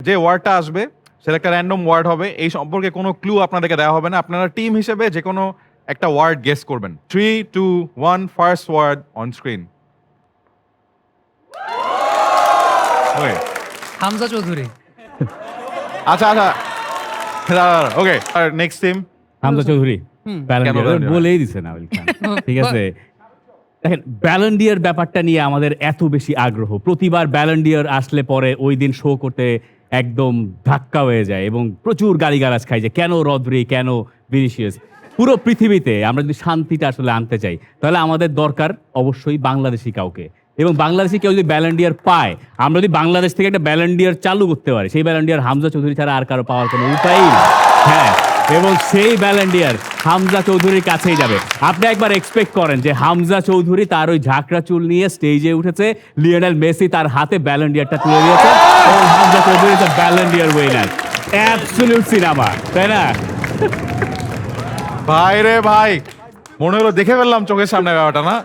যে ওয়ার্ডটা আসবে সেটা একটা র্যান্ডম ওয়ার্ড হবে, এই সম্পর্কে কোনো ক্লু আপনাদেরকে দেওয়া হবে না, আপনারা টিম হিসেবে যে কোনো একটা ওয়ার্ড গেস করবেন। 3, 2, 1, first word on screen. Hamza Chowdhury. আচ্ছা ওকে, আর next team. Hamza Chowdhury Ballon কেন ডি'র ব্যালন ডি'র? বলেই দিছে না ঠিক আছে। দেখেন ব্যালন ডি'র ব্যাপারটা নিয়ে আমাদের এত বেশি আগ্রহ, প্রতিবার ব্যালন ডি'র আসলে পরে ওই দিন শো করতে একদম ধাক্কা হয়ে যায় এবং প্রচুর গালিগালাজ খাই যে কেন রদ্রি, কেন ভিনিসিয়াস। পুরো পৃথিবীতে আমরা যদি শান্তিটা আসলে আনতে চাই তাহলে আমাদের দরকার অবশ্যই বাংলাদেশি কাউকে, এবং বাংলাদেশি কেউ যদি ব্যালন ডি'র পায়, আমরা যদি বাংলাদেশ থেকে একটা ব্যালন ডি'র চালু করতে পারি, সেই ব্যালন ডি'র হামজা চৌধুরী ছাড়া আর কারো পাওয়ার কোনো উপায়ই নেই। হ্যাঁ, এবং সেই ব্যালন ডি'র হামজা চৌধুরীর কাছেই যাবে। আপনি একবার এক্সপেক্ট করেন যে হামজা চৌধুরী তার ওই ঝাঁকড়া চুল নিয়ে স্টেজে উঠেছে, লিওনেল মেসি তার হাতে ব্যালন ডি'রটা তুলে দিয়েছে এবং Hamza Chowdhury the Ballon d'Or winner. Absolute cinema, তাই না? ভাই রে ভাই, মনে হলো দেখে ফেললাম চোখের সামনে ব্যাপারটা, না?